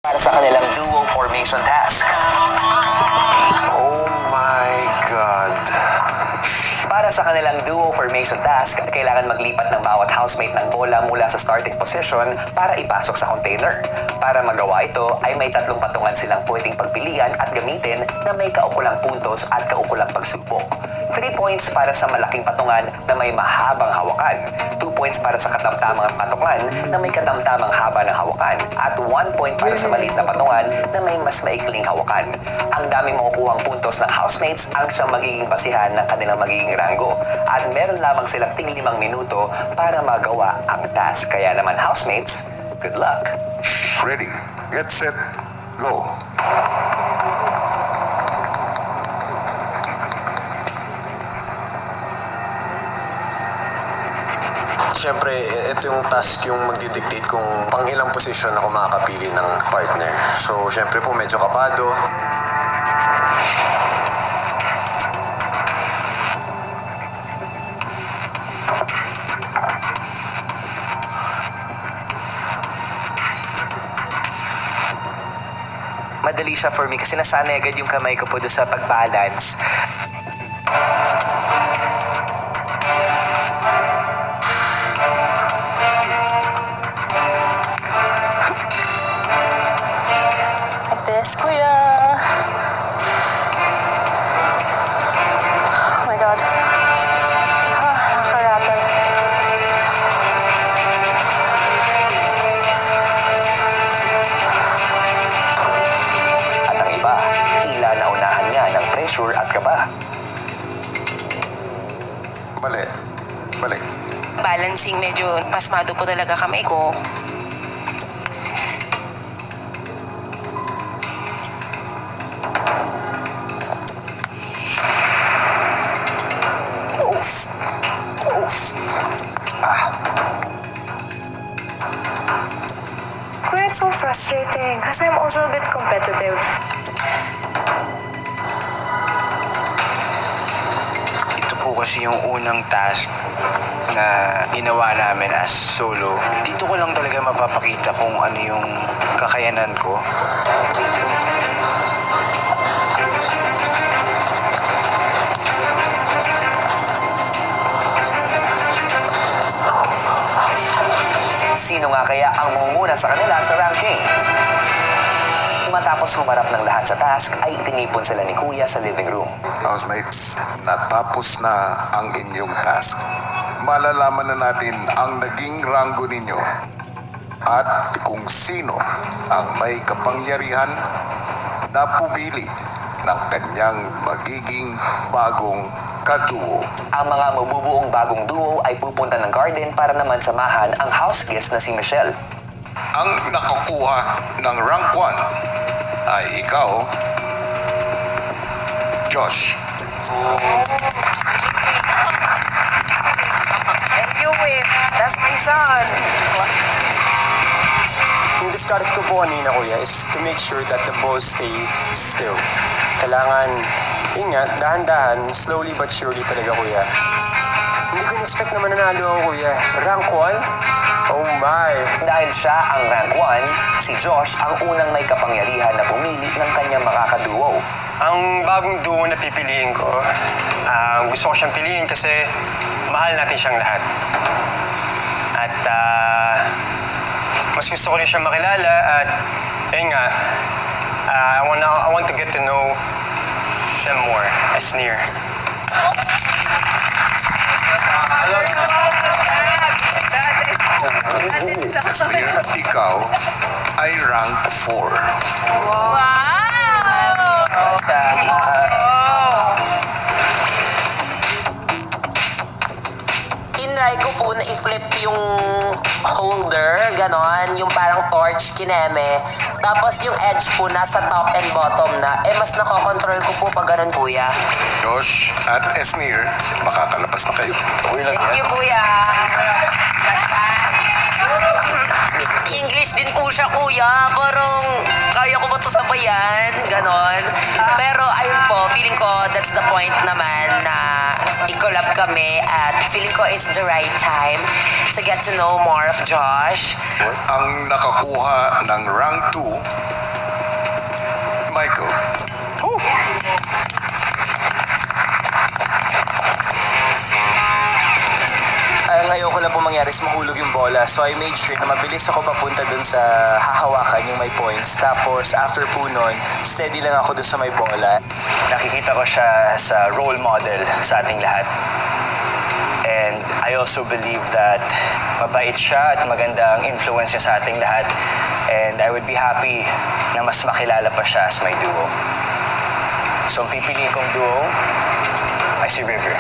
para sa kanilang duo formation task. Oh my God. Para sa kanilang duo formation task, kailangan maglipat ng bawat housemate ng bola mula sa starting position para ipasok sa container. Para magawa ito, ay may 3 patungan silang pwedeng pagpilian at gamitin na may kaukulang puntos at kaukulang pagsubok. 3 points para sa malaking patungan na may mahabang hawakan, 2 points para sa katamtamang patungan na may katamtamang haba ng hawakan, at 1 point para sa maliit na patungan na may mas maikling hawakan. Ang daming makukuhang puntos ng housemates ang siyang magiging basihan ng kanilang magiging ranggo, at meron lamang silang 5 minuto para magawa ang task. Kaya naman housemates, good luck! Ready, get set, go. Siyempre, ito yung task yung magdidictate kung pang ilang posisyon ako makakapili ng partner. So, siyempre po, medyo kapado. Madali siya for me kasi nasanay agad yung kamay ko po doon sa pag-balance. Like this, kuya. Oh my God. Nakakaratal. At ang iba, tila naunahan niya ng pressure at kaba. Balik, balik. Balancing, medyo pasmado po talaga kamay ko. Kuya, it's so frustrating kasi I'm also a bit competitive. Ito po kasi yung unang task na ginawa namin as solo. Dito ko lang talaga mapapakita kung ano yung kakayanan ko. Sino nga kaya ang mangunguna sa kanila sa ranking? Matapos humarap ng lahat sa task, ay itinipon sila ni Kuya sa living room. Housemates, natapos na ang inyong task. Malalaman na natin ang naging ranggo ninyo at kung sino ang may kapangyarihan na pumili ng kanyang magiging bagong kaduo. Ang mga mabubuong bagong duo ay pupunta ng garden para naman samahan ang house guest na si Michelle. Ang nakakuha ng rank 1 ay ikaw, Josh. Thank you, Win. That's my son. Yung discard ko po kanina, kuya, is to make sure that the balls stay still. Kailangan, yun nga, dahan-dahan, slowly but surely talaga, kuya. Hindi ko in-expect na mananalo ako, kuya. Rank 1? Oh my! Dahil siya ang rank 1, si Josh ang unang may kapangyarihan na pumili ng kanyang makakaduo. Ang bagong duo na pipiliin ko, gusto ko siyang piliin kasi mahal natin siyang lahat. At mas gusto ko rin siyang makilala at yun nga, I want to get to know them more as near. Ikaw ay rank 4. Tinry ko po na i-flip yung holder, ganon, yung parang torch kineme. Tapos yung edge po nasa top and bottom na. Mas nakokontrol ko po pag ganon, kuya. Josh at Esnir, makakalabas na kayo. Thank you, kuya. English din po siya, kuya. Parang kaya ko ba ito sabayan? Ganon. Pero ayun po, feeling ko that's the point naman na i-collab kami at feeling ko is the right time to get to know more of Josh. Ang nakakuha ng rank 2 Michael. Ang ayoko lang po mangyari is mahulog yung bola. So I made sure na mabilis ako papunta dun sa hahawakan yung may points. Tapos after po nun, steady lang ako dun sa may bola. Nakikita ko siya sa role model sa ating lahat. And I also believe that mabait siya at maganda ang influence niya sa ating lahat. And I would be happy na mas makilala pa siya as my duo. So ang pipiliin kong duo ay si River.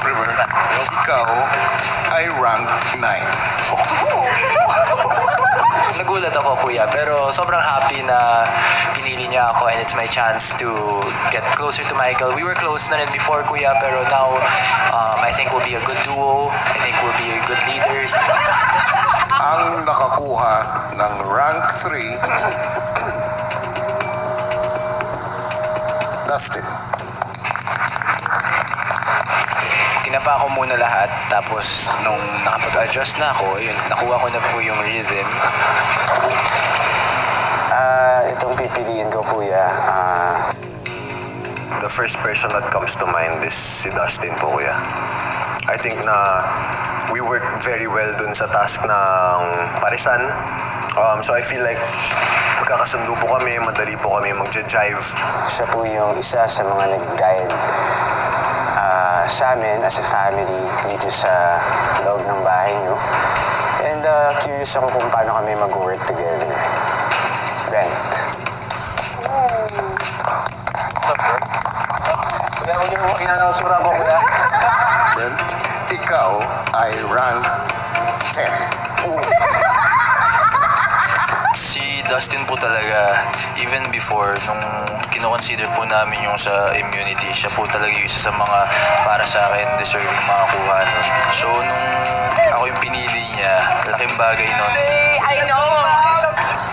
River, ikaw ay rank 9. Nagulat ako, kuya, pero sobrang happy na pinili niya ako and it's my chance to get closer to Michael. We were close na rin before, kuya, pero now I think we'll be a good duo. I think we'll be good leaders. Ang nakakuha ng rank 3, Dustin. Kinapa ko muna lahat, tapos nung nakapag-adjust na ako, yun, nakuha ko na po yung rhythm. Itong pipiliin ko, kuya, the first person that comes to mind is si Dustin po, kuya. I think na we worked very well dun sa task ng parisan. So I feel like magkakasundo po kami, madali po kami magja-jive. Siya po yung isa sa mga nag-guide sa amin as a family dito sa loob ng bahay niyo. And curious ako kung paano kami mag-work together. Brent. Brent, ikaw ay rank 10. Si Dustin po talaga, even before, nung kinoconsider po namin yung sa immunity, siya po talaga yung isa sa mga, para sa akin, deserving makakuha nun. So, nung ako yung pinili niya, laking bagay nun.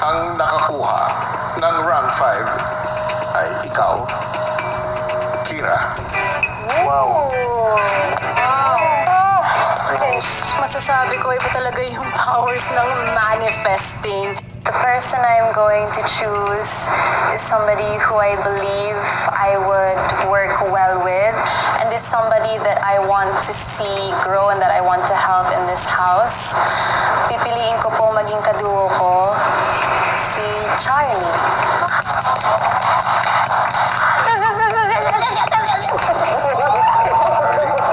Ang nakakuha ng rank 5 ay ikaw, Kira. Masasabi ko, iba talaga yung powers ng manifesting. The person I'm going to choose is somebody who I believe I would work well with, and is somebody that I want to see grow and that I want to help in this house. Pipiliin ko po maging kaduo ko si Charlie.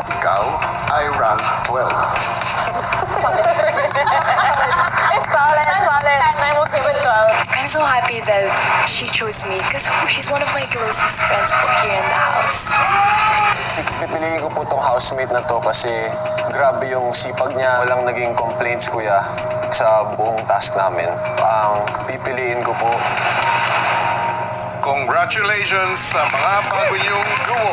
Ikaw ay rank 12. I'm so happy that she chose me because she's one of my closest friends here in the house. Pipiliin ko po tong housemate na to kasi grabe yung sipag niya. Walang naging complaints, kuya, sa buong task namin. Ang pipiliin ko po, Congratulations sa mga bago niyong duo.